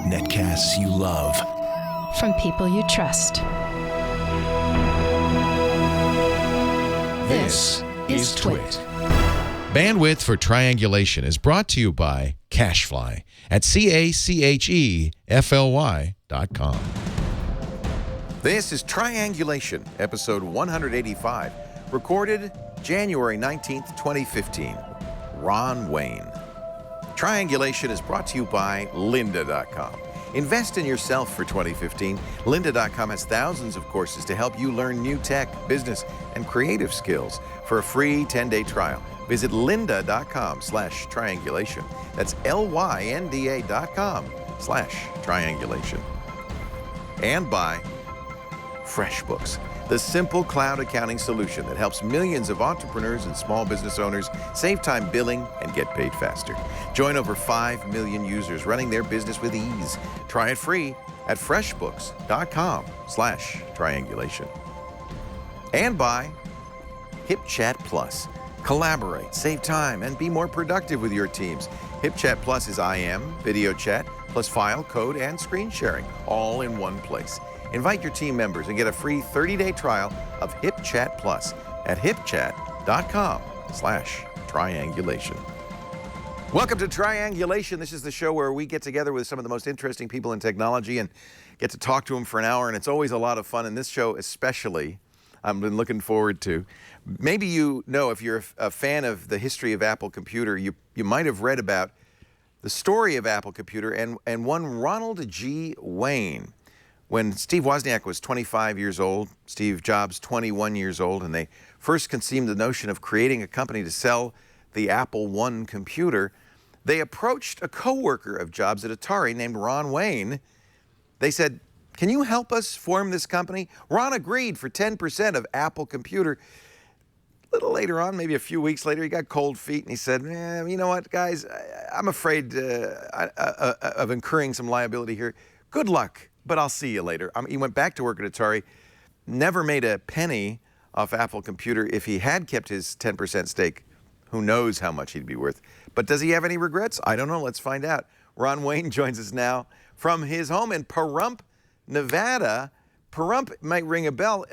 Netcasts you love. From people you trust. This is Twit. Bandwidth for Triangulation is brought to you by CacheFly at CacheFly.com. This is Triangulation, episode 185, recorded January 19th, 2015. Ron Wayne. Triangulation is brought to you by Lynda.com. Invest in yourself for 2015. Lynda.com has thousands of courses to help you learn new tech, business, and creative skills. For a free 10-day trial, visit lynda.com/triangulation. That's LYNDA.com/triangulation. And by FreshBooks, the simple cloud accounting solution that helps millions of entrepreneurs and small business owners save time billing and get paid faster. Join over 5 million users running their business with ease. Try it free at freshbooks.com/triangulation. And by HipChat Plus. Collaborate, save time, and be more productive with your teams. HipChat Plus is IM, video chat, plus file, code, and screen sharing, all in one place. Invite your team members and get a free 30-day trial of HipChat Plus at hipchat.com/triangulation. Welcome to Triangulation. This is the show where we get together with some of the most interesting people in technology and get to talk to them for an hour, and it's always a lot of fun. And this show especially, I've been looking forward to. Maybe you know, if you're a fan of the history of Apple Computer, you might have read about the story of Apple Computer and one Ronald G. Wayne. When Steve Wozniak was 25 years old, Steve Jobs 21 years old, and they first conceived the notion of creating a company to sell the Apple I computer, they approached a co-worker of Jobs at Atari named Ron Wayne. They said, "Can you help us form this company?" Ron agreed for 10% of Apple Computer. A little later on, maybe a few weeks later, he got cold feet and he said, "You know what, guys, I'm afraid of incurring some liability here. Good luck, but I'll see you later." He went back to work at Atari, never made a penny off Apple Computer. If he had kept his 10% stake, who knows how much he'd be worth. But does he have any regrets? I don't know. Let's find out. Ron Wayne joins us now from his home in Pahrump, Nevada. Pahrump might ring a bell.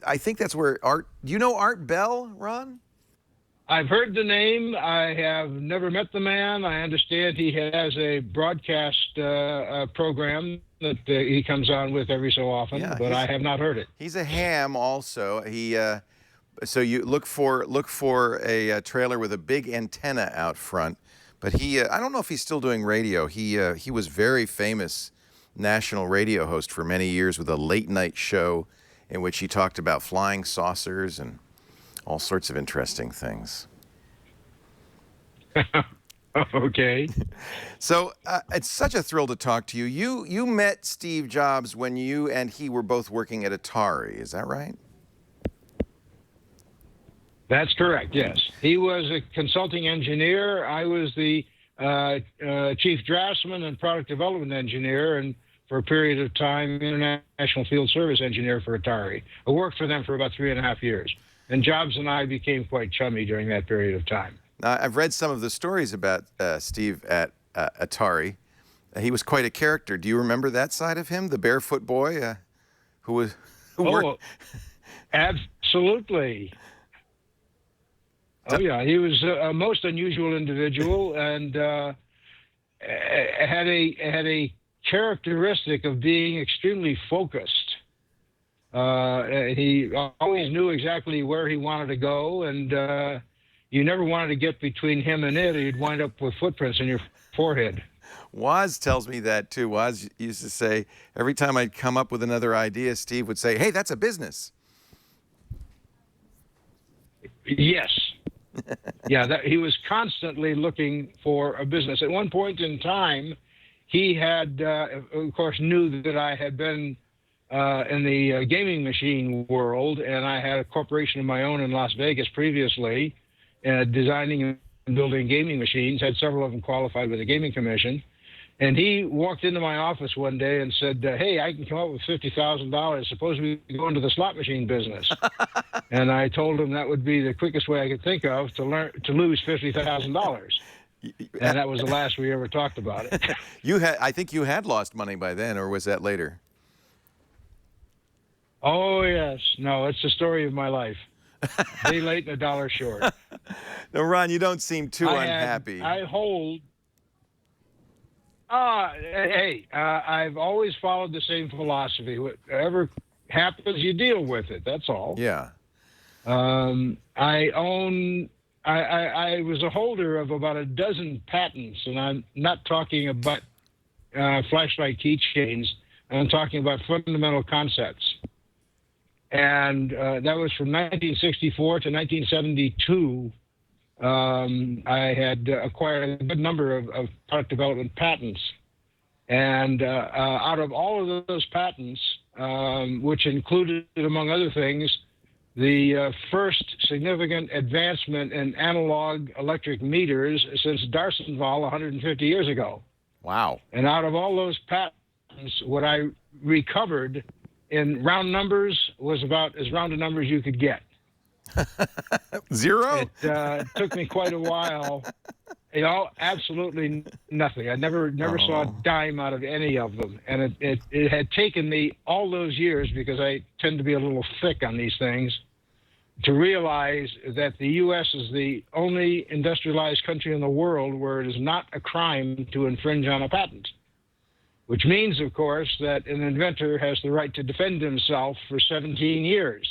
I think that's where Art... Do you know Art Bell, Ron? I've heard the name. I have never met the man. I understand he has a broadcast program that he comes on with every so often, but I have not heard it. He's a ham also. So you look for a trailer with a big antenna out front. But I don't know if he's still doing radio. He was very famous national radio host for many years with a late night show in which he talked about flying saucers and all sorts of interesting things. Okay. So it's such a thrill to talk to you. You met Steve Jobs when you and he were both working at Atari. Is that right? That's correct, yes. He was a consulting engineer. I was the chief draftsman and product development engineer, and for a period of time, international field service engineer for Atari. I worked for them for about 3.5 years. And Jobs and I became quite chummy during that period of time. I've read some of the stories about Steve at Atari. He was quite a character. Do you remember that side of him, the barefoot boy who worked? Absolutely. Oh, yeah. He was a most unusual individual and had a characteristic of being extremely focused. He always knew exactly where he wanted to go, and you never wanted to get between him and it, or you'd wind up with footprints in your forehead. Woz tells me that, too. Woz used to say, every time I'd come up with another idea, Steve would say, "Hey, that's a business." Yes. Yeah, he was constantly looking for a business. At one point in time, he had, of course, knew that I had been in the gaming machine world, and I had a corporation of my own in Las Vegas previously, designing and building gaming machines, had several of them qualified with the Gaming Commission. And he walked into my office one day and said, "Hey, I can come up with $50,000. Suppose we go into the slot machine business." And I told him that would be the quickest way I could think of to lose $50,000. And that was the last we ever talked about it. I think you had lost money by then, or was that later? Oh, yes. No, it's the story of my life. Day late and a dollar short. No, Ron, you don't seem too unhappy. I've always followed the same philosophy. Whatever happens, you deal with it. That's all. Yeah. I was a holder of about a dozen patents, and I'm not talking about flashlight keychains. I'm talking about fundamental concepts. And that was from 1964 to 1972. I had acquired a good number of product development patents. And out of all of those patents, which included, among other things, the first significant advancement in analog electric meters since D'Arsonval 150 years ago. Wow. And out of all those patents, what I recovered in round numbers was about as round a number as you could get. Zero? It took me quite a while. Absolutely nothing. I never saw a dime out of any of them. And it had taken me all those years, because I tend to be a little thick on these things, to realize that the U.S. is the only industrialized country in the world where it is not a crime to infringe on a patent. Which means, of course, that an inventor has the right to defend himself for 17 years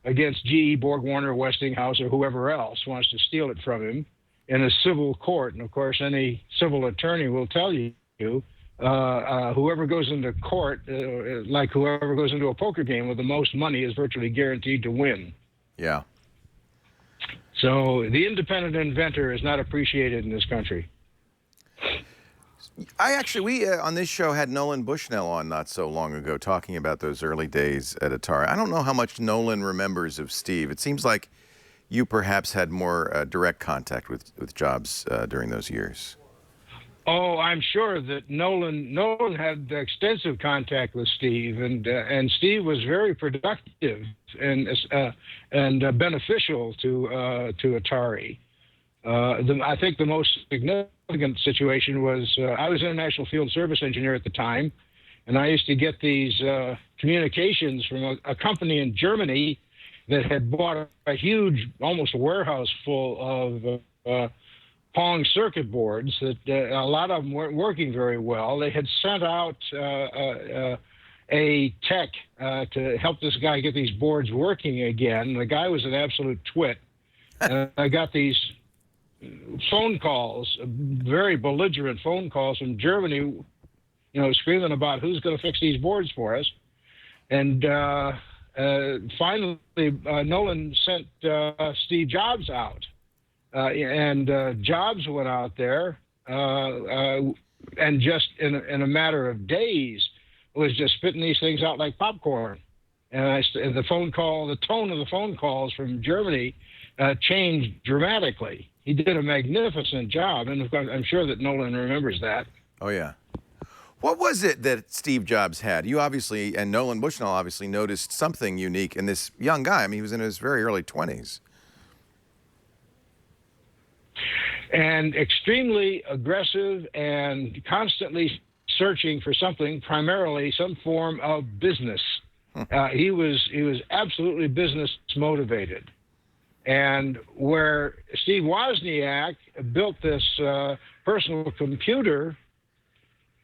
against GE, Borg Warner, Westinghouse, or whoever else wants to steal it from him in a civil court. And, of course, any civil attorney will tell you, whoever goes into court, like whoever goes into a poker game with the most money, is virtually guaranteed to win. Yeah. So the independent inventor is not appreciated in this country. We on this show had Nolan Bushnell on not so long ago talking about those early days at Atari. I don't know how much Nolan remembers of Steve. It seems like you perhaps had more direct contact with Jobs during those years. Oh, I'm sure that Nolan had extensive contact with Steve, and Steve was very productive and beneficial to Atari. I think the most significant situation was I was International Field Service Engineer at the time, and I used to get these communications from a company in Germany that had bought a huge, almost warehouse full of Pong circuit boards that a lot of them weren't working very well. They had sent out a tech to help this guy get these boards working again. The guy was an absolute twit. And I got these phone calls, very belligerent phone calls from Germany, screaming about who's going to fix these boards for us. And finally, Nolan sent Steve Jobs out. And Jobs went out there and just in a matter of days was just spitting these things out like popcorn. And the tone of the phone calls from Germany changed dramatically. He did a magnificent job, and of course, I'm sure that Nolan remembers that. Oh, yeah. What was it that Steve Jobs had? You obviously, and Nolan Bushnell obviously, noticed something unique in this young guy. I mean, he was in his very early 20s. And extremely aggressive and constantly searching for something, primarily some form of business. He was absolutely business motivated. And where Steve Wozniak built this personal computer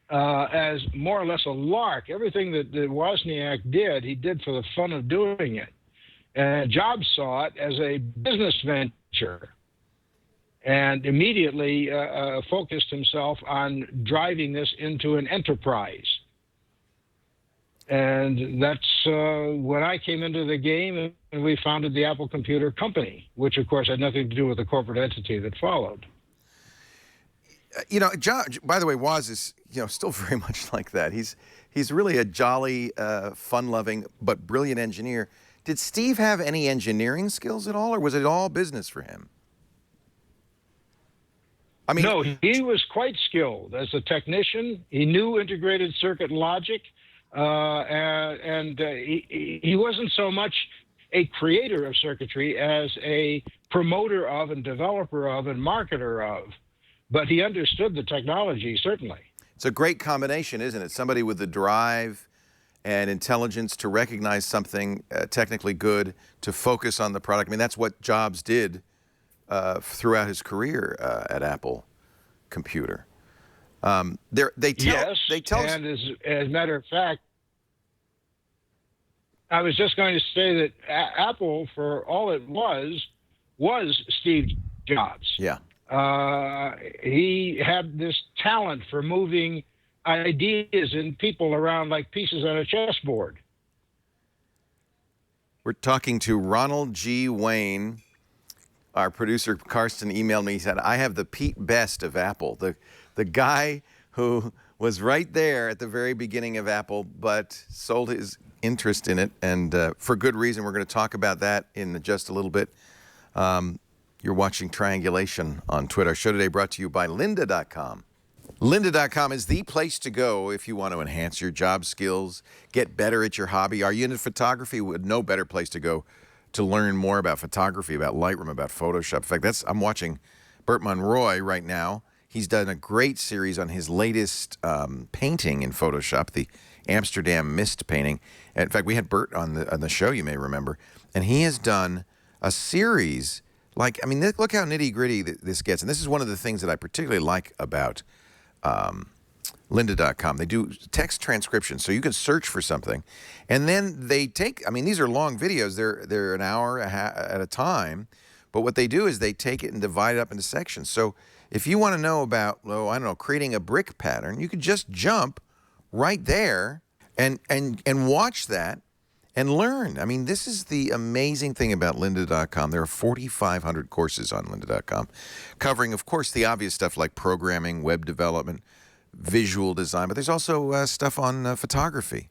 as more or less a lark, everything that Wozniak did, he did for the fun of doing it. And Jobs saw it as a business venture and immediately focused himself on driving this into an enterprise. And that's when I came into the game, and we founded the Apple Computer Company, which, of course, had nothing to do with the corporate entity that followed. By the way, Woz is, still very much like that. He's really a jolly, fun-loving, but brilliant engineer. Did Steve have any engineering skills at all, or was it all business for him? I mean, no, he was quite skilled as a technician. He knew integrated circuit logic. And he wasn't so much a creator of circuitry as a promoter of and developer of and marketer of. but he understood the technology, certainly. It's a great combination, isn't it? Somebody with the drive and intelligence to recognize something technically good, to focus on the product. I mean, that's what Jobs did throughout his career at Apple Computer. They tell and as a matter of fact, I was just going to say that Apple, for all it was Steve Jobs. Yeah. He had this talent for moving ideas and people around like pieces on a chessboard. We're talking to Ronald G. Wayne. Our producer, Karsten, emailed me. He said, I have the Pete Best of Apple, the guy who was right there at the very beginning of Apple, but sold his interest in it, and for good reason. We're going to talk about that in just a little bit. You're watching Triangulation on Twitter. Our show today brought to you by lynda.com. Lynda.com is the place to go if you want to enhance your job skills, get better at your hobby. Are you into photography? No better place to go to learn more about photography, about Lightroom, about Photoshop. In fact, I'm watching Burt Monroy right now. He's done a great series on his latest painting in Photoshop, the Amsterdam Mist painting. In fact, we had Burt on the show, you may remember, and he has done a series. Look how nitty-gritty this gets. And this is one of the things that I particularly like about lynda.com. They do text transcription, so you can search for something. And then they take, these are long videos. They're an hour at a time. But what they do is they take it and divide it up into sections. So if you want to know about, creating a brick pattern, you could just jump right there and watch that and learn. This is the amazing thing about lynda.com. There are 4,500 courses on lynda.com, covering, of course, the obvious stuff like programming, web development, visual design, but there's also stuff on photography,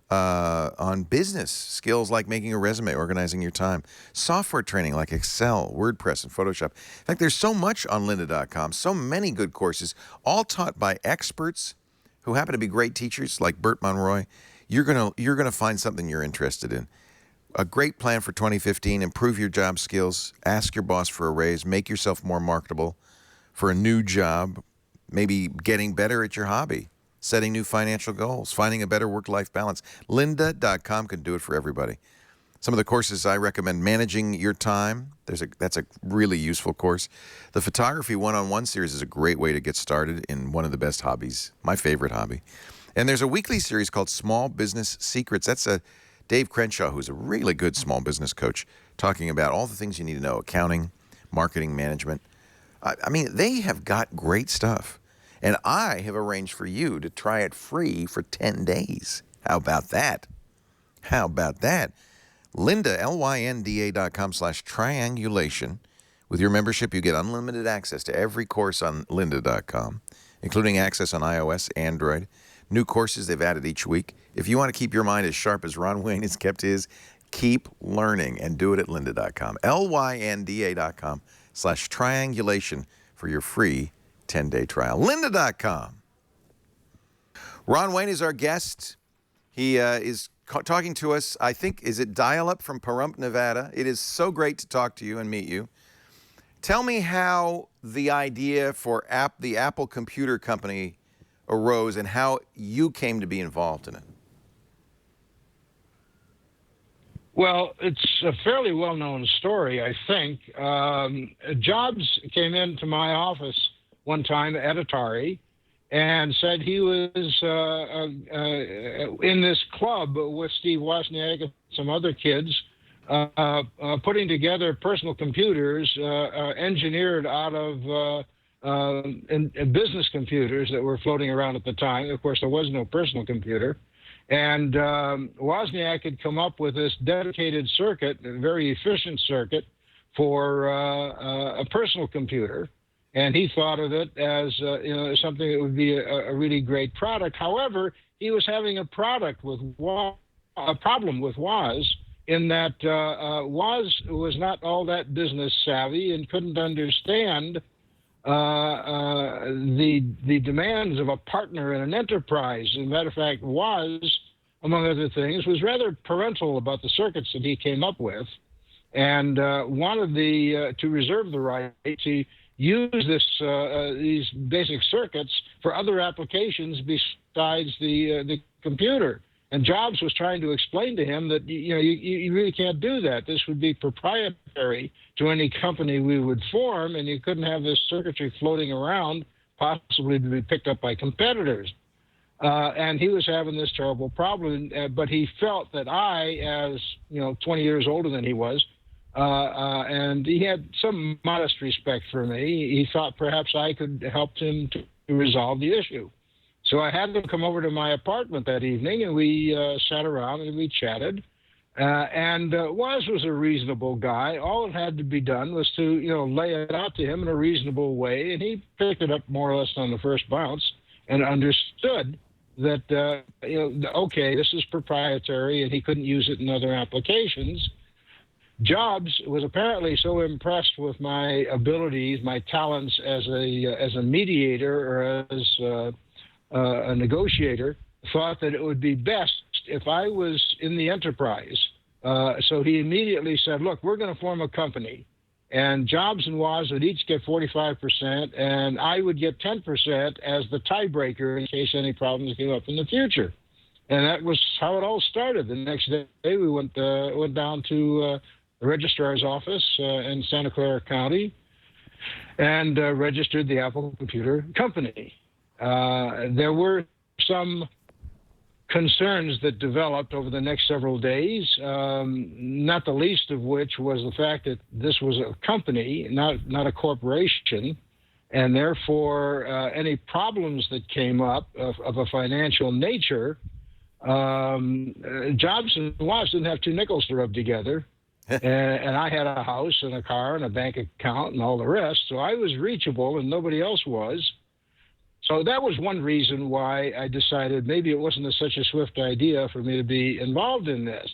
on business skills like making a resume, organizing your time, software training like Excel, WordPress, and Photoshop. In fact, there's so much on lynda.com, so many good courses, all taught by experts who happen to be great teachers like Burt Monroy. You're gonna find something you're interested in. A great plan for 2015: improve your job skills, ask your boss for a raise, make yourself more marketable for a new job, maybe getting better at your hobby, setting new financial goals, finding a better work-life balance. Lynda.com can do it for everybody. Some of the courses I recommend: managing your time. That's a really useful course. The photography one-on-one series is a great way to get started in one of the best hobbies, my favorite hobby. And there's a weekly series called Small Business Secrets. That's Dave Crenshaw, who's a really good small business coach, talking about all the things you need to know: accounting, marketing, management. They have got great stuff. And I have arranged for you to try it free for 10 days. How about that? Lynda, lynda.com/triangulation. With your membership, you get unlimited access to every course on lynda.com, including access on iOS, Android. New courses they've added each week. If you want to keep your mind as sharp as Ron Wayne has kept his, keep learning and do it at lynda.com. lynda.com/triangulation for your free 10-day trial. Lynda.com. Ron Wayne is our guest. He is talking to us, I think, is it dial-up from Pahrump, Nevada? It is so great to talk to you and meet you. Tell me how the idea for the Apple Computer Company arose and how you came to be involved in it. Well, it's a fairly well-known story, I think. Jobs came into my office one time at Atari and said he was in this club with Steve Wozniak and some other kids putting together personal computers engineered out of business computers that were floating around at the time. Of course, there was no personal computer. And Wozniak had come up with this dedicated circuit, a very efficient circuit, for a personal computer. And he thought of it as something that would be a really great product. However, he was having a problem with Woz, in that Woz was not all that business savvy and couldn't understand the demands of a partner in an enterprise. As a matter of fact, Woz, among other things, was rather parental about the circuits that he came up with, and wanted to reserve the right. He use these basic circuits for other applications besides the computer. And Jobs was trying to explain to him that you really can't do that. This would be proprietary to any company we would form, and you couldn't have this circuitry floating around, possibly to be picked up by competitors. And he was having this terrible problem, but he felt that I, as 20 years older than he was, and he had some modest respect for me. He thought perhaps I could help him to resolve the issue. So I had him come over to my apartment that evening, and we sat around and we chatted. And Woz was a reasonable guy. All that had to be done was to, lay it out to him in a reasonable way, and he picked it up more or less on the first bounce and understood that, okay, this is proprietary, and he couldn't use it in other applications. Jobs was apparently so impressed with my abilities, my talents as a mediator or as a negotiator, thought that it would be best if I was in the enterprise. So he immediately said, look, we're going to form a company, and Jobs and Woz would each get 45%, and I would get 10% as the tiebreaker in case any problems came up in the future. And that was how it all started. The next day, we went down to the registrar's office in Santa Clara County and registered the Apple Computer Company. There were some concerns that developed over the next several days, not the least of which was the fact that this was a company, not a corporation, and therefore any problems that came up of a financial nature, Jobs and Woz didn't have two nickels to rub together. And I had a house and a car and a bank account and all the rest, so I was reachable and nobody else was. So that was one reason why I decided maybe it wasn't such a swift idea for me to be involved in this.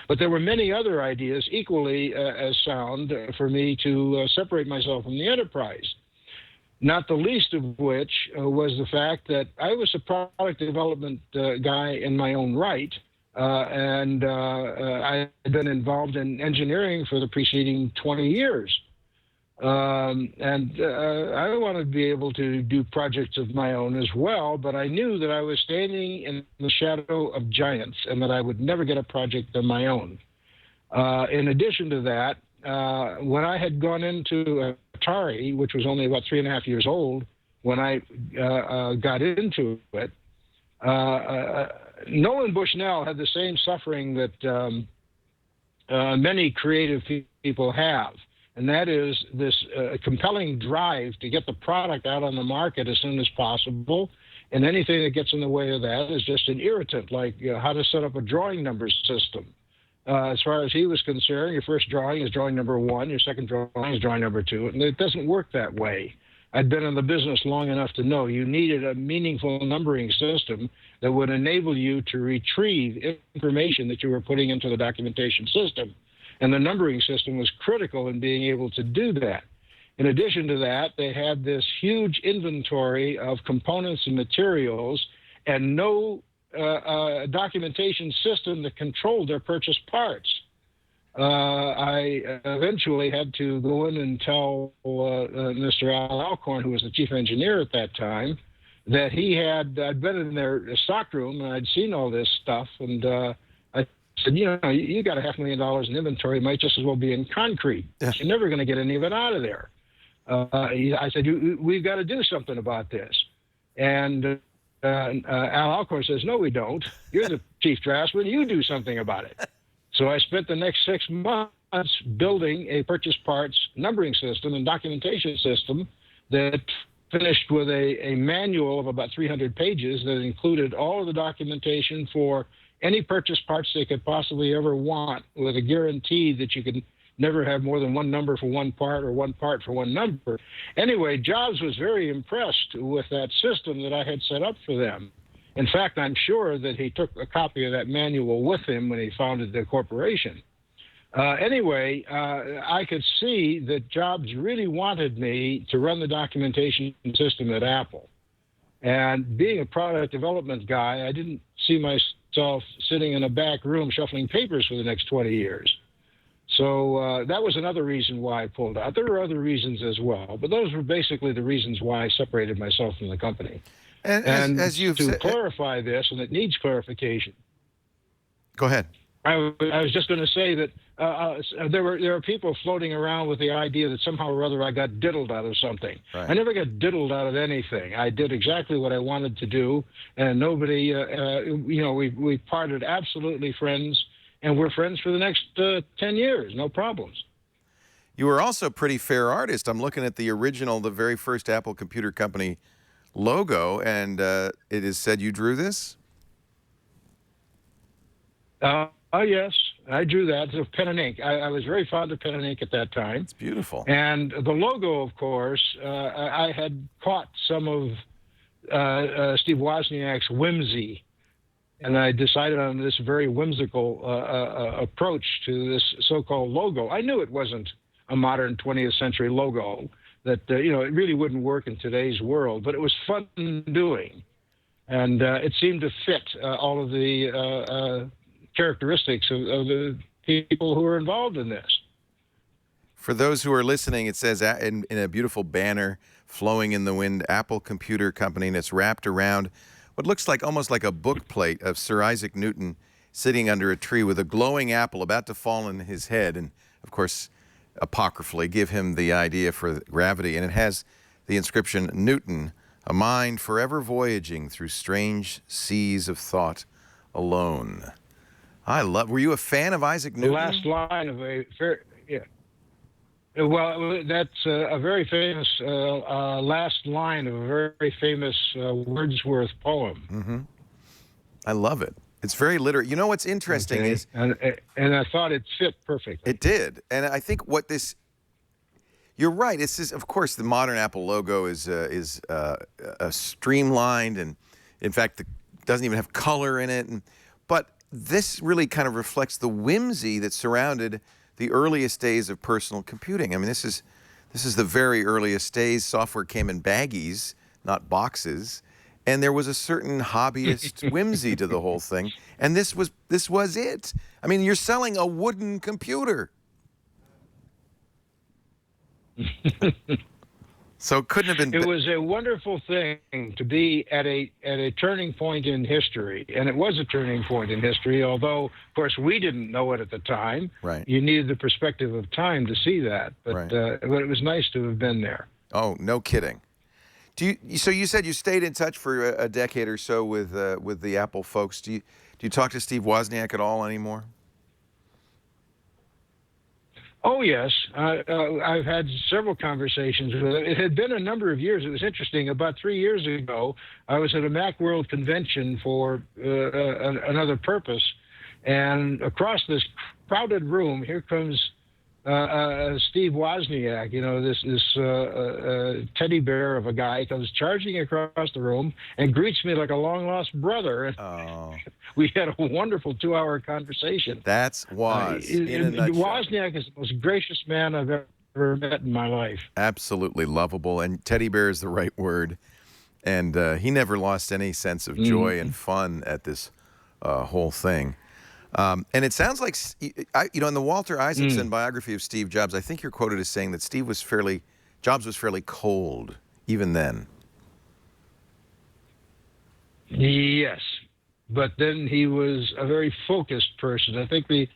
But there were many other ideas equally as sound for me to separate myself from the enterprise, not the least of which was the fact that I was a product development guy in my own right. And I had been involved in engineering for the preceding 20 years. And I wanted to be able to do projects of my own as well, but I knew that I was standing in the shadow of giants and that I would never get a project of my own. In addition to that, when I had gone into Atari, which was only about 3.5 years old when I got into it, Nolan Bushnell had the same suffering that many creative people have, and that is this compelling drive to get the product out on the market as soon as possible, and anything that gets in the way of that is just an irritant, like how to set up a drawing number system. As far as he was concerned, your first drawing is drawing number 1, your second drawing is drawing number 2, and it doesn't work that way. I'd been in the business long enough to know you needed a meaningful numbering system that would enable you to retrieve information that you were putting into the documentation system. And the numbering system was critical in being able to do that. In addition to that, they had this huge inventory of components and materials and no documentation system that controlled their purchased parts. I eventually had to go in and tell Mr. Al Alcorn, who was the chief engineer at that time, that I'd been in their stockroom and I'd seen all this stuff, and I said, you got $500,000 in inventory, it might just as well be in concrete. You're never going to get any of it out of there. I said, we've got to do something about this. And Al Alcorn says, no, we don't. You're the chief draftsman. You do something about it. So I spent the next 6 months building a purchase parts numbering system and documentation system that finished with a manual of about 300 pages that included all of the documentation for any purchase parts they could possibly ever want, with a guarantee that you could never have more than one number for one part or one part for one number. Anyway, Jobs was very impressed with that system that I had set up for them. In fact, I'm sure that he took a copy of that manual with him when he founded the corporation. Anyway, I could see that Jobs really wanted me to run the documentation system at Apple. And being a product development guy, I didn't see myself sitting in a back room shuffling papers for the next 20 years. So that was another reason why I pulled out. There were other reasons as well, but those were basically the reasons why I separated myself from the company. And as you've to said, clarify this, and it needs clarification. go ahead. I was just going to say that there are people floating around with the idea that somehow or other I got diddled out of something. Right. I never got diddled out of anything. I did exactly what I wanted to do, and nobody, we parted absolutely friends, and we're friends for the next 10 years, no problems. You were also a pretty fair artist. I'm looking at the very first Apple Computer Company logo, and it is said you drew this? Oh, yes, I drew that with pen and ink. I was very fond of pen and ink at that time. It's beautiful. And the logo, of course, I had caught some of Steve Wozniak's whimsy, and I decided on this very whimsical approach to this so-called logo. I knew it wasn't a modern 20th century logo, that it really wouldn't work in today's world, but it was fun doing. And it seemed to fit all of the characteristics of the people who are involved in this. For those who are listening, it says in a beautiful banner flowing in the wind, Apple Computer Company, and it's wrapped around what looks like almost like a book plate of Sir Isaac Newton sitting under a tree with a glowing apple about to fall in his head. And, of course, apocryphally give him the idea for gravity. And it has the inscription, Newton, a mind forever voyaging through strange seas of thought alone. Were you a fan of Isaac Newton? The last line of Well, that's a very famous last line of a very famous Wordsworth poem. Mm-hmm. I love it. It's very literary. You know what's interesting is... And I thought it fit perfectly. It did. And I think what this... You're right. This is, of course, the modern Apple logo is streamlined, and in fact, it doesn't even have color in it. But this really kind of reflects the whimsy that surrounded the earliest days of personal computing. I mean, this is the very earliest days. Software came in baggies, not boxes, and there was a certain hobbyist whimsy to the whole thing. And this was it. I mean, you're selling a wooden computer. So it couldn't have been. It was a wonderful thing to be at a turning point in history, and it was a turning point in history. Although, of course, we didn't know it at the time. Right. You needed the perspective of time to see that, but right. But it was nice to have been there. Oh, no kidding. So you said you stayed in touch for a decade or so with the Apple folks. Do you talk to Steve Wozniak at all anymore? Oh, yes. I've had several conversations with him. It had been a number of years. It was interesting. About 3 years ago, I was at a Macworld convention for another purpose, and across this crowded room, here comes Steve Wozniak, this teddy bear of a guy, comes charging across the room and greets me like a long-lost brother. Oh. We had a wonderful 2-hour conversation. That's Woz in a nutshell. Wozniak is the most gracious man I've ever met in my life. Absolutely lovable, and teddy bear is the right word. And he never lost any sense of joy and fun at this whole thing. And it sounds like, in the Walter Isaacson biography of Steve Jobs, I think you're quoted as saying that Jobs was fairly cold even then. Yes, but then he was a very focused person. I think the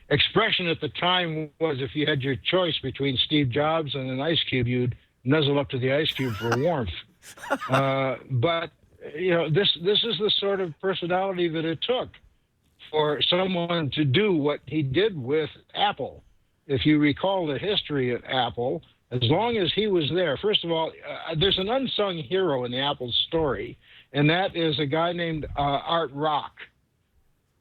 expression at the time was, if you had your choice between Steve Jobs and an ice cube, you'd nuzzle up to the ice cube for warmth. But this is the sort of personality that it took for someone to do what he did with Apple. If you recall the history of Apple, as long as he was there, first of all, there's an unsung hero in the Apple story, and that is a guy named Art Rock.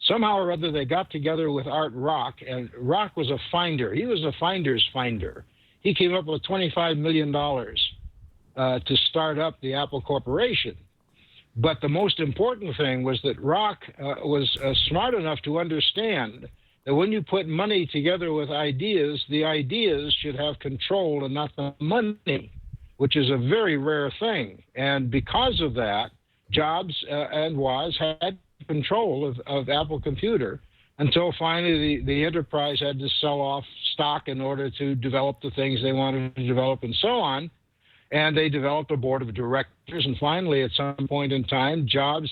Somehow or other, they got together with Art Rock, and Rock was a finder. He was a finder's finder. He came up with $25 million to start up the Apple Corporation. But the most important thing was that Rock was smart enough to understand that when you put money together with ideas, the ideas should have control and not the money, which is a very rare thing. And because of that, Jobs and Woz had control of Apple Computer. until finally the enterprise had to sell off stock in order to develop the things they wanted to develop and so on. And they developed a board of directors. And finally, at some point in time, Jobs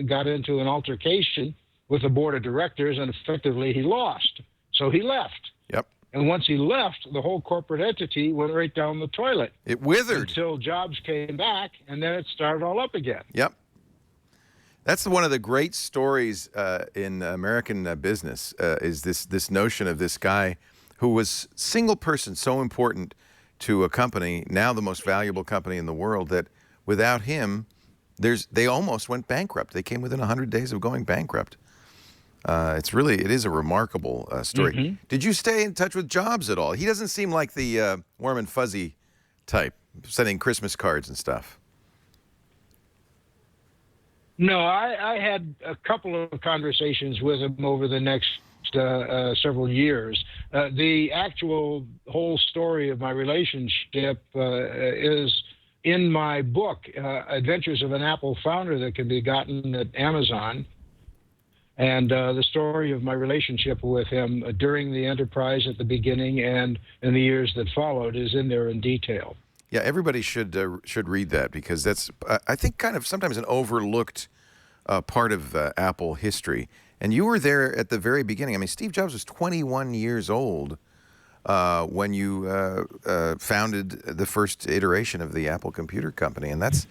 got into an altercation with the board of directors, and effectively he lost. So he left. Yep. And once he left, the whole corporate entity went right down the toilet. It withered. Until Jobs came back, and then it started all up again. Yep. That's one of the great stories in American business, is this notion of this guy who was single person, so important to a company, now the most valuable company in the world, that without him, they almost went bankrupt. They came within 100 days of going bankrupt. It is a remarkable story. Mm-hmm. Did you stay in touch with Jobs at all? He doesn't seem like the warm and fuzzy type, sending Christmas cards and stuff. No, I had a couple of conversations with him over the next several years. The actual whole story of my relationship is in my book, Adventures of an Apple Founder, that can be gotten at Amazon. And the story of my relationship with him during the enterprise at the beginning and in the years that followed is in there in detail. Yeah, everybody should read that, because that's, I think, kind of sometimes an overlooked part of Apple history. And you were there at the very beginning. I mean, Steve Jobs was 21 years old when you founded the first iteration of the Apple Computer Company, and that's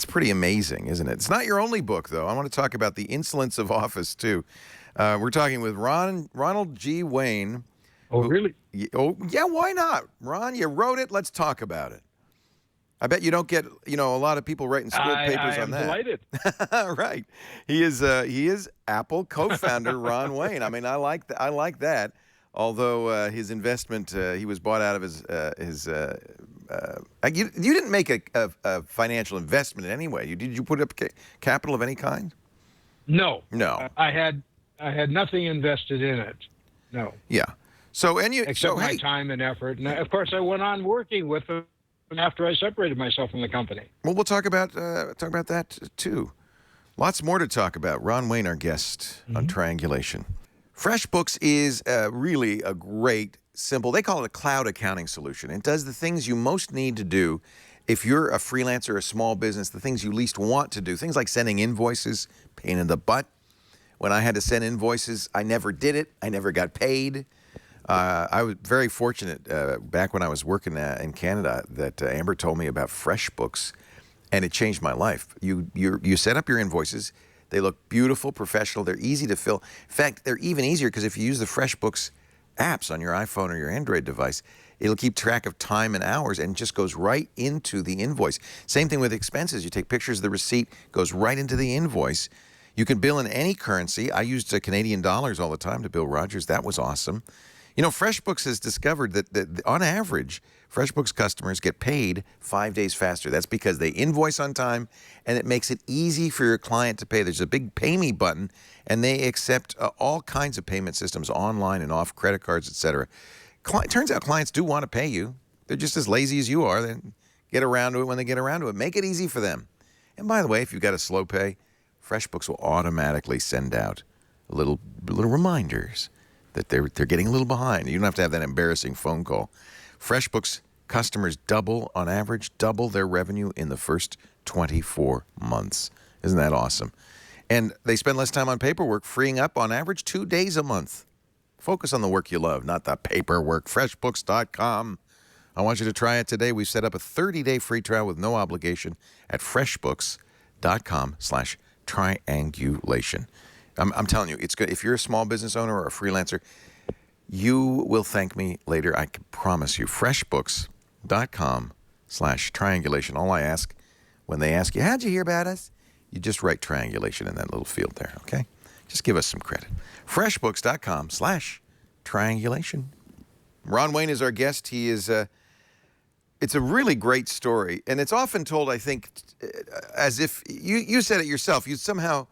pretty amazing, isn't it? It's not your only book, though. I want to talk about The Insolence of Office, too. We're talking with Ronald G. Wayne. Oh, really? Oh, yeah, why not? Ron, you wrote it. Let's talk about it. I bet you don't get, a lot of people writing school papers on that. I am delighted. Right. He is Apple co-founder Ron Wayne. I mean, I like that. Although his investment, he was bought out of his. You didn't make a financial investment in any way. Did you put up capital of any kind? No. No. I had nothing invested in it. No. Yeah. So except my time and effort, and of course I went on working with them after I separated myself from the company. Well, we'll talk about that too. Lots more to talk about. Ron Wayne, our guest on Triangulation. FreshBooks is really a great, simple, they call it a cloud accounting solution. It does the things you most need to do if you're a freelancer, a small business, the things you least want to do. Things like sending invoices, pain in the butt. When I had to send invoices, I never did it. I never got paid. I was very fortunate back when I was working in Canada that Amber told me about FreshBooks, and it changed my life. You set up your invoices. They look beautiful, professional. They're easy to fill. In fact, they're even easier because if you use the FreshBooks apps on your iPhone or your Android device, it'll keep track of time and hours and just goes right into the invoice. Same thing with expenses. You take pictures of the receipt, goes right into the invoice. You can bill in any currency. I used Canadian dollars all the time to bill Rogers. That was awesome. FreshBooks has discovered that on average, FreshBooks customers get paid 5 days faster. That's because they invoice on time, and it makes it easy for your client to pay. There's a big Pay Me button, and they accept all kinds of payment systems online and off, credit cards, etc. Turns out clients do want to pay you. They're just as lazy as you are. They get around to it when they get around to it. Make it easy for them. And by the way, if you've got a slow pay, FreshBooks will automatically send out little reminders that they're getting a little behind. You don't have to have that embarrassing phone call. FreshBooks customers on average, double their revenue in the first 24 months. Isn't that awesome? And they spend less time on paperwork, freeing up on average 2 days a month. Focus on the work you love, not the paperwork. FreshBooks.com. I want you to try it today. We've set up a 30-day free trial with no obligation at FreshBooks.com/triangulation. I'm telling you, it's good. If you're a small business owner or a freelancer, you will thank me later. I can promise you. FreshBooks.com/triangulation. All I ask when they ask you, how'd you hear about us? You just write triangulation in that little field there, okay? Just give us some credit. FreshBooks.com/triangulation. Ron Wayne is our guest. He is it's a really great story, and it's often told, I think, as if you said it yourself. You somehow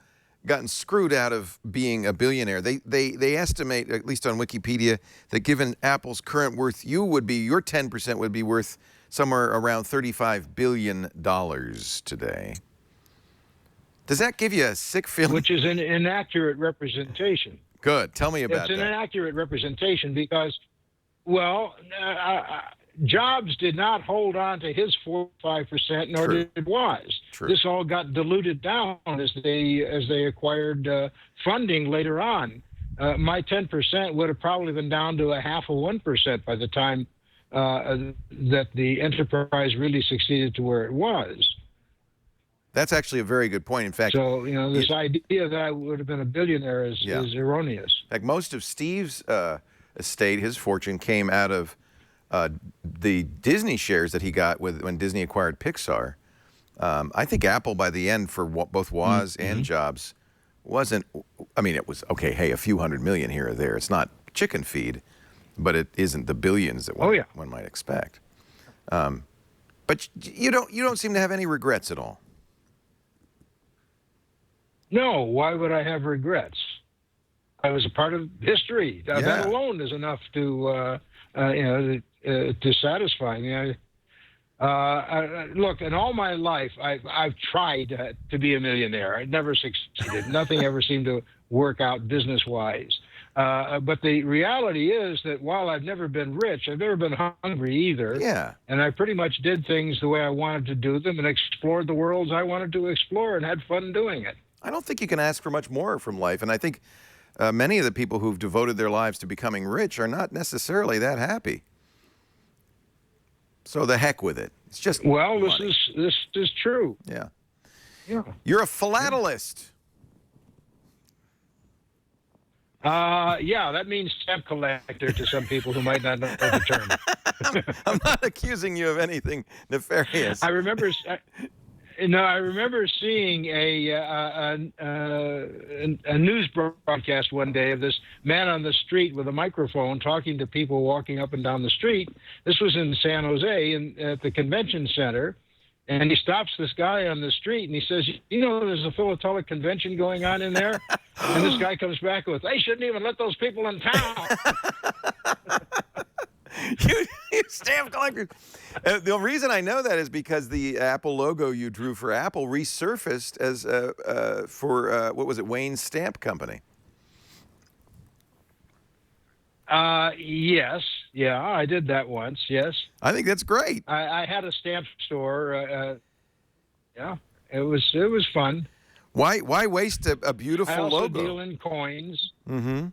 gotten screwed out of being a billionaire. They estimate, at least on Wikipedia, that given Apple's current worth, your 10% would be worth somewhere around $35 billion today. Does that give you a sick feeling? Which is an inaccurate representation. Good. Tell me about It's an that. inaccurate representation because, well, Jobs did not hold on to his 45%, nor True. did Woz. True. This all got diluted down as they acquired funding later on. My 10% would have probably been down to a half of 1% by the time that the enterprise really succeeded to where it was. That's actually a very good point. In fact, So, this idea that I would have been a billionaire is erroneous. in fact, most of Steve's estate, his fortune, came out of the Disney shares that he got when Disney acquired Pixar. I think Apple, by the end, for both Woz and Jobs, wasn't. I mean, it was okay. Hey, a few $100 million here or there. It's not chicken feed, but it isn't the billions that one might expect. But you don't seem to have any regrets at all. No, why would I have regrets? I was a part of history. That alone is enough to satisfy me. Look, in all my life, I've tried to be a millionaire. I never succeeded. Nothing ever seemed to work out business-wise. But the reality is that while I've never been rich, I've never been hungry either. Yeah. And I pretty much did things the way I wanted to do them and explored the worlds I wanted to explore and had fun doing it. I don't think you can ask for much more from life. And I think many of the people who've devoted their lives to becoming rich are not necessarily that happy. So the heck with it. It's just money. This is true. Yeah. Yeah. You're a philatelist. Yeah, that means stamp collector to some people who might not know the term. I'm not accusing you of anything nefarious. I remember seeing a news broadcast one day of this man on the street with a microphone talking to people walking up and down the street. This was in San Jose at the convention center. And he stops this guy on the street and he says, there's a philatelic convention going on in there. And this guy comes back with, they shouldn't even let those people in town. You stamp collectors. The reason I know that is because the Apple logo you drew for Apple resurfaced as for what was it, Wayne's Stamp Company. Yes. Yeah, I did that once. Yes. I think that's great. I had a stamp store. Yeah, it was fun. Why waste a beautiful I also logo? deal in coins. Mm-hmm.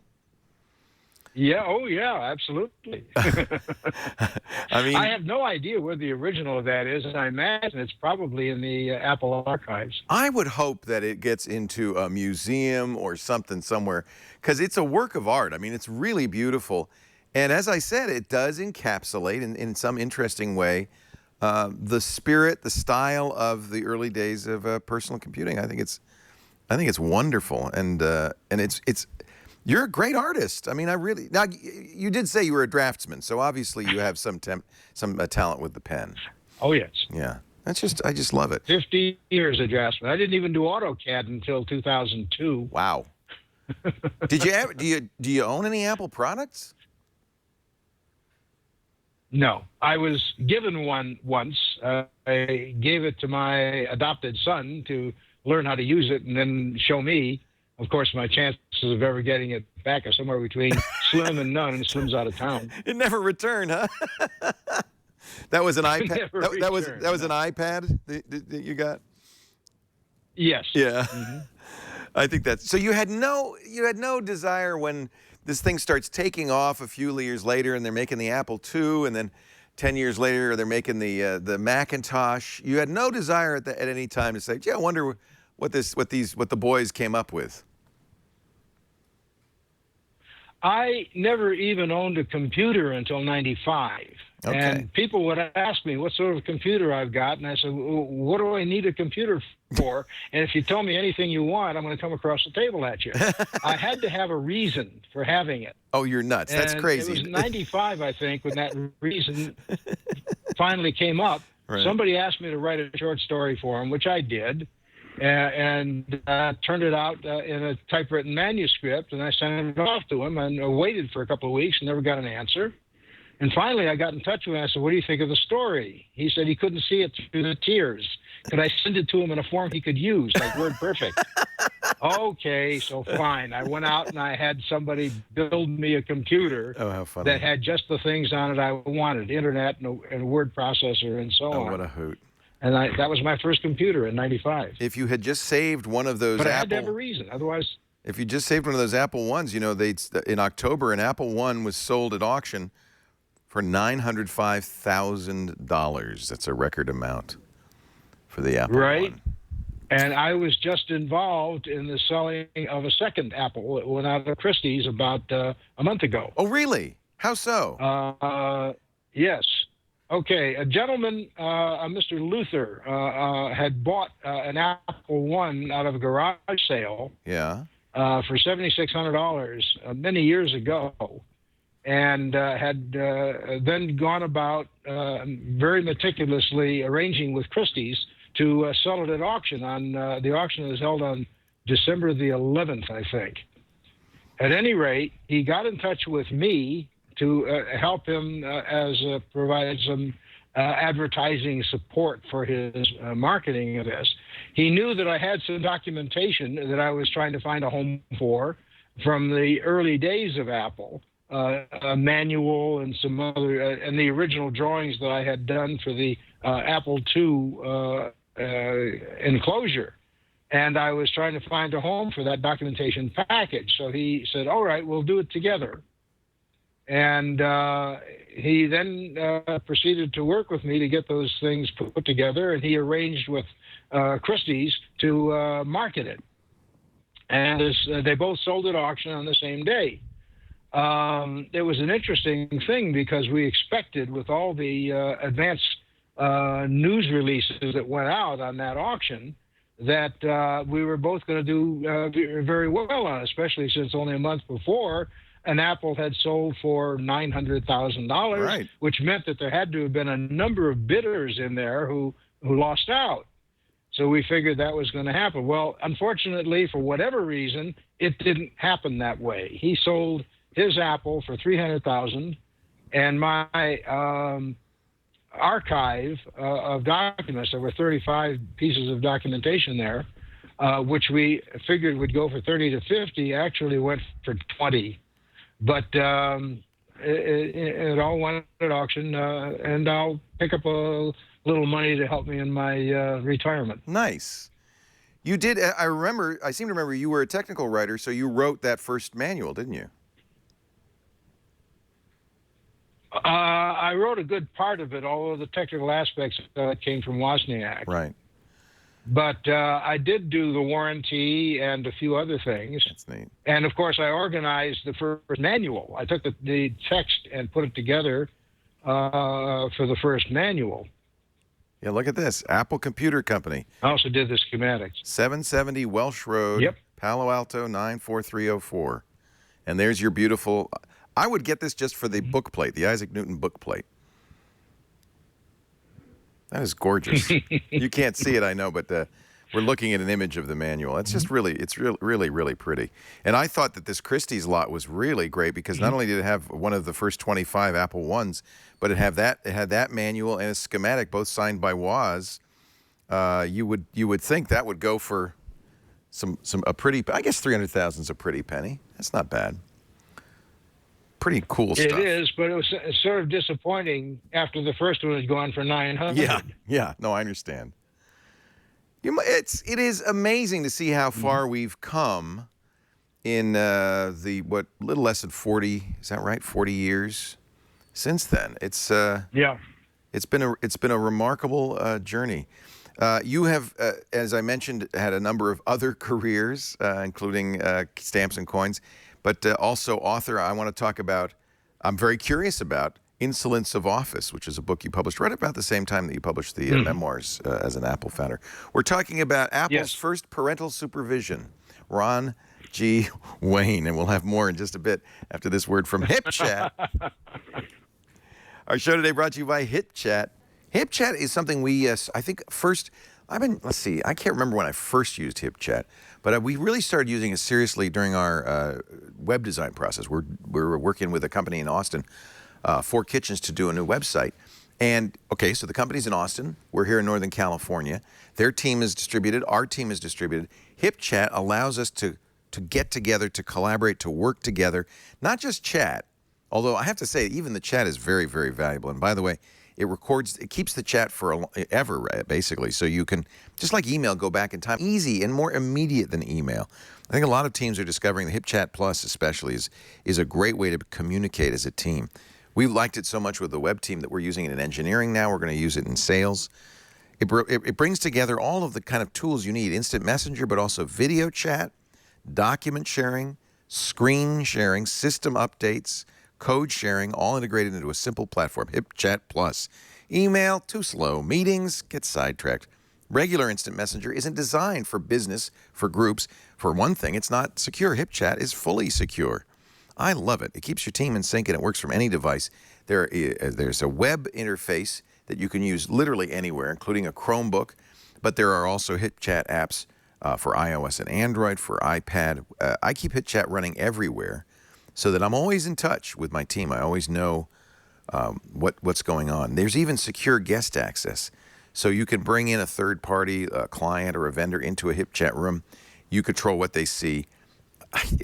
Yeah. Oh, yeah. Absolutely. I mean, I have no idea where the original of that is, and I imagine it's probably in the Apple archives. I would hope that it gets into a museum or something somewhere, because it's a work of art. I mean, it's really beautiful. And as I said, it does encapsulate in some interesting way the spirit, the style of the early days of personal computing. I think it's wonderful, and it's you're a great artist. I mean, now you did say you were a draftsman, so obviously you have some talent with the pen. Oh yes. Yeah, I just love it. 50 years of draftsman. I didn't even do AutoCAD until 2002. Wow. Did you ever do you own any Apple products? No, I was given one once. I gave it to my adopted son to learn how to use it and then show me. Of course, my chances of ever getting it back are somewhere between slim and none, and Slim's out of town. It never returned, huh? That was an iPad. That was an iPad that you got. Yes. Yeah. Mm-hmm. I think that's so. You had no desire when this thing starts taking off a few years later, and they're making the Apple II, and then 10 years later they're making the Macintosh. You had no desire at any time to say, "Gee, I wonder what the boys came up with." I never even owned a computer until 95. Okay. And people would ask me what sort of computer I've got, and I said, well, what do I need a computer for? And if you tell me anything you want, I'm going to come across the table at you. I had to have a reason for having it. Oh, you're nuts. That's crazy. It was 95, I think, when that reason finally came up. Right. Somebody asked me to write a short story for him, which I did. And turned it out in a typewritten manuscript, and I sent it off to him and waited for a couple of weeks and never got an answer. And finally, I got in touch with him. I said, what do you think of the story? He said he couldn't see it through the tears. Could I send it to him in a form he could use, like WordPerfect? Okay, so fine. I went out and I had somebody build me a computer Oh, how funny. that had just the things on it I wanted, internet and a word processor and so Oh, on. what a hoot. And that was my first computer in '95. If you had just saved one of those But I had to have a reason. Otherwise, If you just saved one of those Apple Ones, you know, in October, an Apple One was sold at auction for $905,000. That's a record amount for the Apple right? One. And I was just involved in the selling of a second Apple. It went out of Christie's about a month ago. Oh, really? How so? Yes. Okay. A gentleman, Mr. Luther, had bought an Apple One out of a garage sale Yeah. for $7,600 many years ago, and had then gone about very meticulously arranging with Christie's to sell it at auction. The auction was held on December the 11th, I think. At any rate, he got in touch with me to help him provide some advertising support for his marketing of this. He knew that I had some documentation that I was trying to find a home for from the early days of Apple, a manual and some other, and the original drawings that I had done for the Apple II enclosure. And I was trying to find a home for that documentation package. So he said, all right, we'll do it together. And he then proceeded to work with me to get those things put together, and he arranged with Christie's to market it. And they both sold at auction on the same day. It was an interesting thing because we expected, with all the advanced news releases that went out on that auction, that we were both going to do very well on it, especially since only a month before an Apple had sold for $900,000, Right. which meant that there had to have been a number of bidders in there who lost out. So we figured that was going to happen. Well, unfortunately, for whatever reason, it didn't happen that way. He sold his Apple for $300,000, and my archive of documents, there were 35 pieces of documentation there, which we figured would go for 30 to 50, actually went for 20. But it all went at auction, and I'll pick up a little money to help me in my retirement. Nice. You did. I seem to remember you were a technical writer, so you wrote that first manual, didn't you? I wrote a good part of it, although the technical aspects came from Wozniak. Right. But I did do the warranty and a few other things. That's neat. And, of course, I organized the first manual. I took the text and put it together for the first manual. Yeah, look at this. Apple Computer Company. I also did the schematics. 770 Welsh Road, Yep. Palo Alto, 94304. And there's your beautiful... I would get this just for the book plate, the Isaac Newton book plate. That is gorgeous. You can't see it, I know, but we're looking at an image of the manual. It's just really pretty. And I thought that this Christie's lot was really great because not only did it have one of the first 25 Apple Ones, but it had that manual and a schematic, both signed by Woz. You would think that would go for a pretty. I guess $300,000 is a pretty penny. That's not bad. Pretty cool stuff. It is, but it was sort of disappointing after the first one had gone for $900. Yeah. No, I understand. It is amazing to see how far we've come in little less than 40. Is that right? 40 years since then. It's It's been a remarkable journey. You have, as I mentioned, had a number of other careers, including Stamps and Coins. But also author, I want to talk about, I'm very curious about Insolence of Office, which is a book you published right about the same time that you published the memoirs as an Apple founder. We're talking about Apple's first parental supervision, Ron G. Wayne, and we'll have more in just a bit after this word from HipChat. Our show today brought to you by HipChat. HipChat is something we, I think, let's see, I can't remember when I first used HipChat, but we really started using it seriously during our web design process. We're working with a company in Austin, 4 Kitchens, to do a new website. And, okay, so the company's in Austin. We're here in Northern California. Their team is distributed. Our team is distributed. HipChat allows us to get together, to collaborate, to work together, not just chat. Although I have to say, even the chat is very, very valuable. And by the way, it keeps the chat forever, basically. So you can, just like email, go back in time. Easy and more immediate than email. I think a lot of teams are discovering the HipChat Plus especially is a great way to communicate as a team. We liked it so much with the web team that we're using it in engineering now. We're going to use it in sales. It brings together all of the kind of tools you need. Instant messenger, but also video chat, document sharing, screen sharing, system updates, code sharing, all integrated into a simple platform. HipChat Plus. Email, too slow. Meetings, get sidetracked. Regular instant messenger isn't designed for business, for groups. For one thing, it's not secure. HipChat is fully secure. I love it. It keeps your team in sync and it works from any device. There's a web interface that you can use literally anywhere, including a Chromebook. But there are also HipChat apps for iOS and Android, for iPad. I keep HipChat running everywhere so that I'm always in touch with my team. I always know what's going on. There's even secure guest access. So you can bring in a third-party client or a vendor into a HipChat room. You control what they see.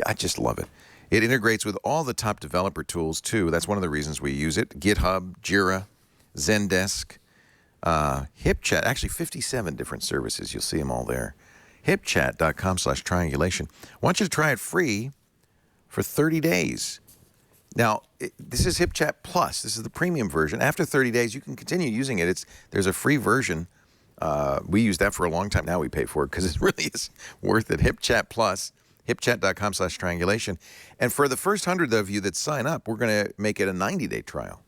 I just love it. It integrates with all the top developer tools, too. That's one of the reasons we use it. GitHub, Jira, Zendesk, HipChat. Actually, 57 different services. You'll see them all there. HipChat.com/triangulation. I want you to try it free for 30 days. Now, this is HipChat Plus. This is the premium version. After 30 days, you can continue using it. There's a free version. We use that for a long time. Now we pay for it because it really is worth it. HipChat Plus. HipChat.com/triangulation. And for the first 100 of you that sign up, we're going to make it a 90-day trial.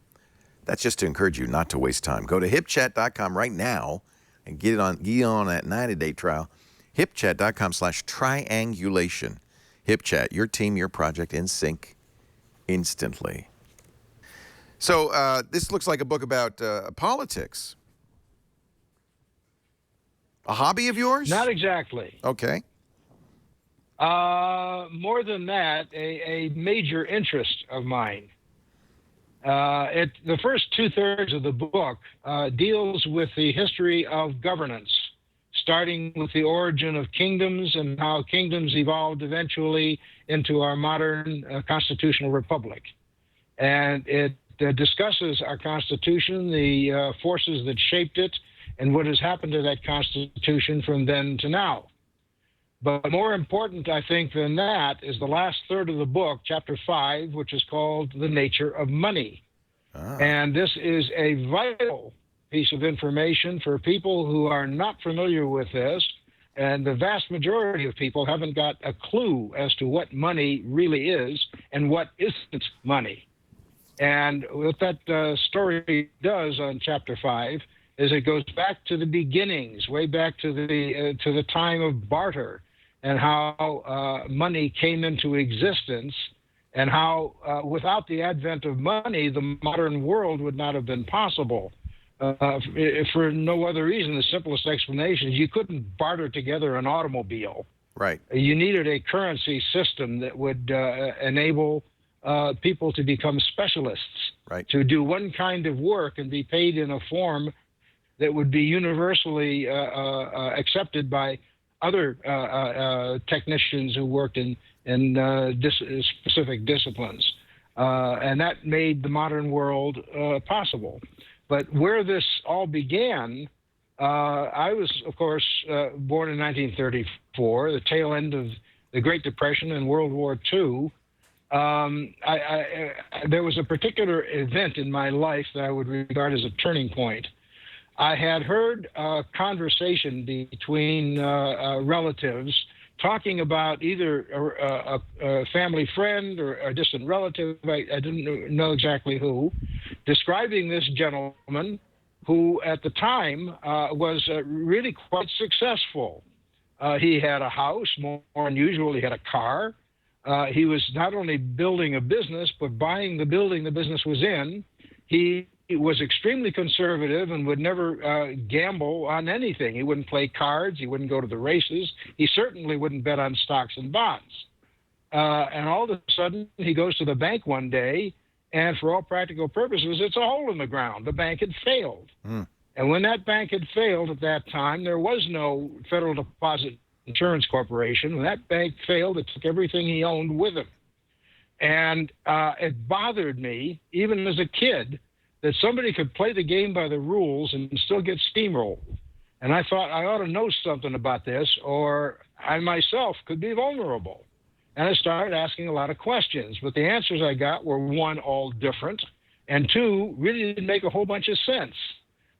That's just to encourage you not to waste time. Go to HipChat.com right now and get on that 90-day trial. HipChat.com/triangulation. HipChat, your team, your project in sync instantly. So this looks like a book about politics. A hobby of yours? Not exactly. Okay. More than that, a major interest of mine. The first 2/3 of the book deals with the history of governance, starting with the origin of kingdoms and how kingdoms evolved eventually into our modern constitutional republic. And it discusses our Constitution, the forces that shaped it, and what has happened to that Constitution from then to now. But more important, I think, than that is the last third of the book, chapter 5, which is called The Nature of Money. And this is a vital piece of information for people who are not familiar with this. And the vast majority of people haven't got a clue as to what money really is and what isn't money. And what that story does on chapter 5 is it goes back to the beginnings, way back to the time of barter, and how money came into existence, and how without the advent of money, the modern world would not have been possible. For no other reason, the simplest explanation is you couldn't barter together an automobile. Right. You needed a currency system that would enable people to become specialists, right, to do one kind of work and be paid in a form that would be universally accepted by other technicians who worked in specific disciplines. And that made the modern world possible. But where this all began, I was, of course, born in 1934, the tail end of the Great Depression and World War II. There was a particular event in my life that I would regard as a turning point. I had heard a conversation between relatives talking about either a family friend or a distant relative, I didn't know exactly who, describing this gentleman who at the time was really quite successful. He had a house, more unusual, he had a car. He was not only building a business, but buying the building the business was in. He was extremely conservative and would never gamble on anything. He wouldn't play cards. He wouldn't go to the races. He certainly wouldn't bet on stocks and bonds. And all of a sudden, he goes to the bank one day And for all practical purposes, it's a hole in the ground. The bank had failed. And when that bank had failed at that time, there was no Federal Deposit Insurance Corporation. When that bank failed, it took everything he owned with him. And it bothered me, even as a kid, that somebody could play the game by the rules and still get steamrolled. And I thought I ought to know something about this, or I myself could be vulnerable. And I started asking a lot of questions. But the answers I got were, one, all different, and two, really didn't make a whole bunch of sense.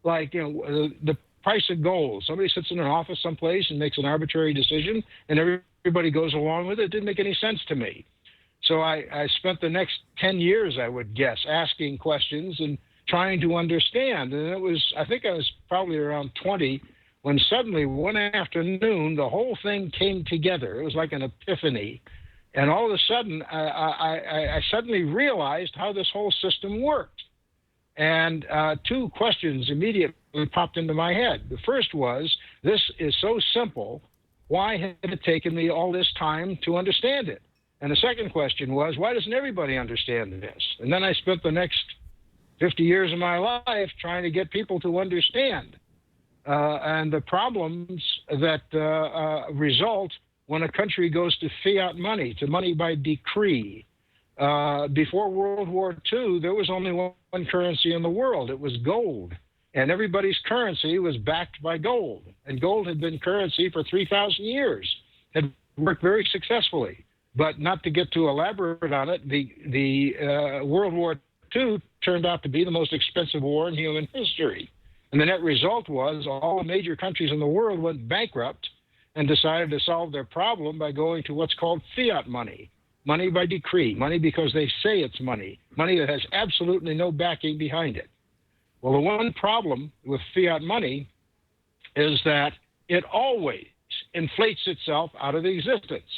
Like, the price of gold. Somebody sits in an office someplace and makes an arbitrary decision, and everybody goes along with it. It didn't make any sense to me. So I spent the next 10 years, I would guess, asking questions and trying to understand. And I think I was probably around 20 when suddenly one afternoon, the whole thing came together. It was like an epiphany. And all of a sudden, I suddenly realized how this whole system worked. And two questions immediately popped into my head. The first was, this is so simple, why had it taken me all this time to understand it? And the second question was, why doesn't everybody understand this? And then I spent the next 50 years of my life trying to get people to understand. And the problems that result when a country goes to fiat money, to money by decree. Before World War II, there was only one currency in the world. It was gold. And everybody's currency was backed by gold. And gold had been currency for 3,000 years. It worked very successfully. But not to get too elaborate on it, the World War II turned out to be the most expensive war in human history. And the net result was all the major countries in the world went bankrupt and decided to solve their problem by going to what's called fiat money. Money by decree, money because they say it's money, money that has absolutely no backing behind it. Well, the one problem with fiat money is that it always inflates itself out of existence,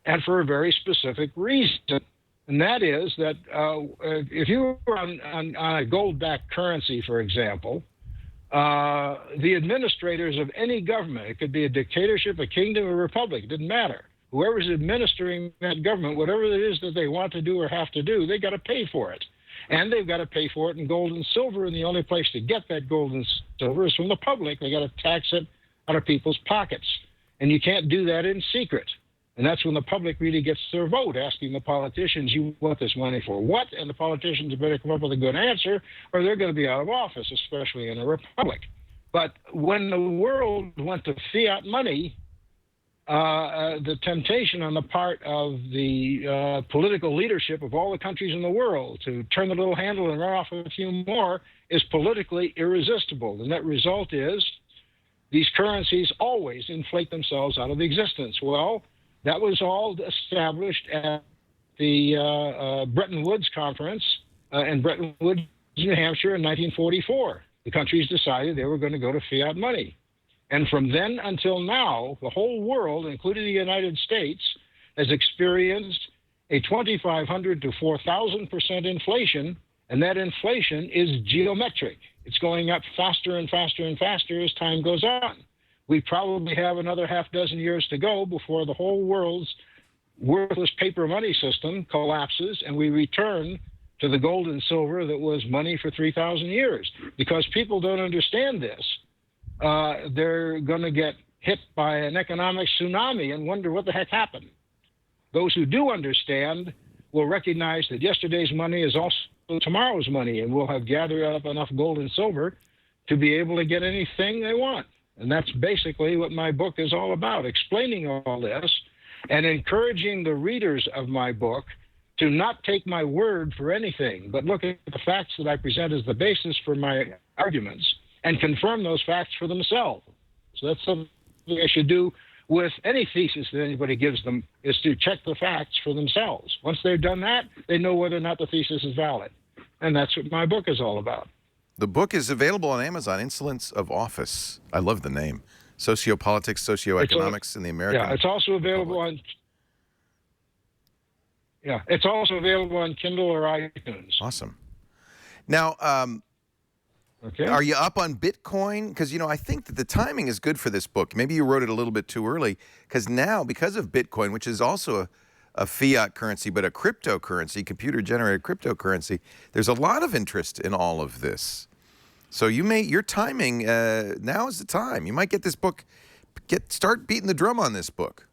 and for a very specific reason. And that is that if you were on a gold-backed currency, for example, the administrators of any government, it could be a dictatorship, a kingdom, a republic, it didn't matter. Whoever's administering that government, whatever it is that they want to do or have to do, they got to pay for it. And they've got to pay for it in gold and silver, and the only place to get that gold and silver is from the public. They got to tax it out of people's pockets. And you can't do that in secret. And that's when the public really gets their vote, asking the politicians, you want this money for what? And the politicians better come up with a good answer, or they're going to be out of office, especially in a republic. But when the world went to fiat money, the temptation on the part of the political leadership of all the countries in the world to turn the little handle and run off with a few more is politically irresistible. The net result is these currencies always inflate themselves out of existence. Well, that was all established at the Bretton Woods Conference in Bretton Woods, New Hampshire in 1944. The countries decided they were going to go to fiat money. And from then until now, the whole world, including the United States, has experienced a 2,500 to 4,000% inflation, and that inflation is geometric. It's going up faster and faster and faster as time goes on. We probably have another half dozen years to go before the whole world's worthless paper money system collapses and we return to the gold and silver that was money for 3,000 years. Because people don't understand this, they're going to get hit by an economic tsunami and wonder what the heck happened. Those who do understand will recognize that yesterday's money is also tomorrow's money, and will have gathered up enough gold and silver to be able to get anything they want. And that's basically what my book is all about, explaining all this and encouraging the readers of my book to not take my word for anything, but look at the facts that I present as the basis for my arguments and confirm those facts for themselves. So that's something I should do with any thesis that anybody gives them, is to check the facts for themselves. Once they've done that, they know whether or not the thesis is valid. And that's what my book is all about. The book is available on Amazon, Insolence of Office. I love the name. Sociopolitics, Socioeconomics in the American Yeah, it's also available Republic. it's also available on Kindle or iTunes. Awesome. Now, Okay. are you up on Bitcoin? Because, I think that the timing is good for this book. Maybe you wrote it a little bit too early, because now, because of Bitcoin, which is also a fiat currency, but a cryptocurrency, computer-generated cryptocurrency. There's a lot of interest in all of this. So your timing, now is the time. You might get this book, start beating the drum on this book.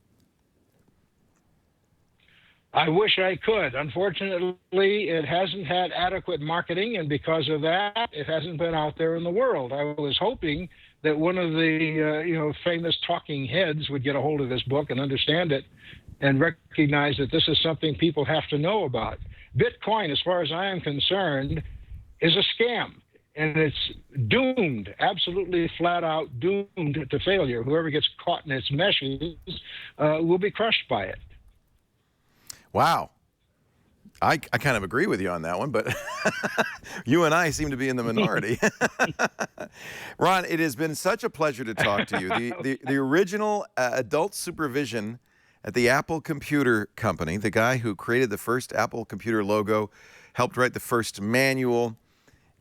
I wish I could. Unfortunately, it hasn't had adequate marketing, and because of that, it hasn't been out there in the world. I was hoping that one of the famous talking heads would get a hold of this book and understand it and recognize that this is something people have to know about. Bitcoin, as far as I am concerned, is a scam, and it's doomed, absolutely flat out doomed to failure. Whoever gets caught in its meshes will be crushed by it. Wow. I kind of agree with you on that one, but you and I seem to be in the minority. Ron, it has been such a pleasure to talk to you. The original adult supervision at the Apple Computer Company, the guy who created the first Apple computer logo, helped write the first manual,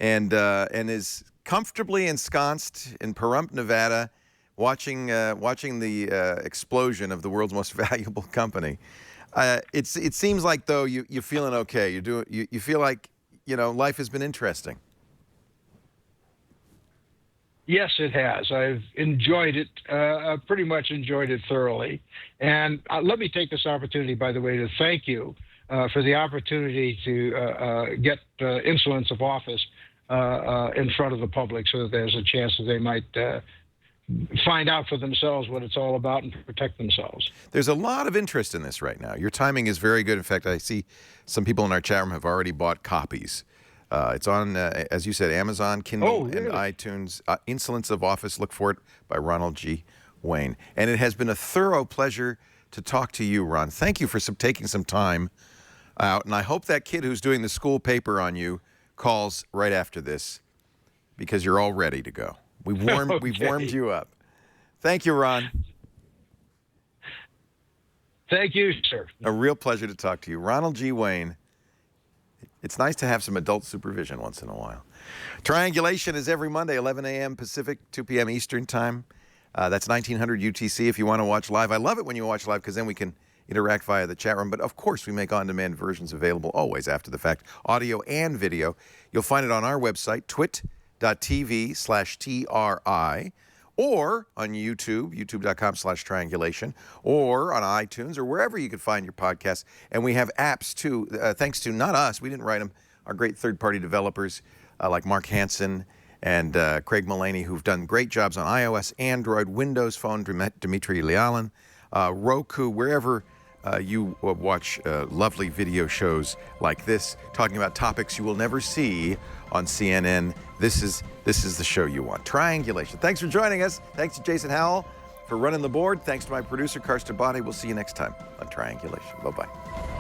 and is comfortably ensconced in Pahrump, Nevada, watching the explosion of the world's most valuable company. It seems like, though, you're feeling okay. You feel like, life has been interesting. Yes, it has. I've enjoyed it, pretty much enjoyed it thoroughly. And let me take this opportunity, by the way, to thank you for the opportunity to get insolence of office in front of the public so that there's a chance that they might find out for themselves what it's all about and protect themselves. There's a lot of interest in this right now. Your timing is very good. In fact, I see some people in our chat room have already bought copies. It's on, as you said, Amazon, Kindle, and iTunes. Insolence of Office. Look for it by Ronald G. Wayne. And it has been a thorough pleasure to talk to you, Ron. Thank you for taking some time out. And I hope that kid who's doing the school paper on you calls right after this, because you're all ready to go. We've warmed you up. Thank you, Ron. Thank you, sir. A real pleasure to talk to you. Ronald G. Wayne. It's nice to have some adult supervision once in a while. Triangulation is every Monday, 11 a.m. Pacific, 2 p.m. Eastern Time. That's 1900 UTC if you want to watch live. I love it when you watch live because then we can interact via the chat room. But, of course, we make on-demand versions available always after the fact, audio and video. You'll find it on our website, twit.tv/TRI, or on YouTube, youtube.com/triangulation, or on iTunes, or wherever you can find your podcasts. And we have apps, too, thanks to, not us, we didn't write them, our great third-party developers like Mark Hansen and Craig Mullaney, who've done great jobs on iOS, Android, Windows Phone, Dmitry Lialin, Roku, wherever you watch lovely video shows like this, talking about topics you will never see on CNN. This is the show you want. Triangulation. Thanks for joining us. Thanks to Jason Howell for running the board. Thanks to my producer, Karsten Bonney. We'll see you next time on Triangulation. Bye-bye.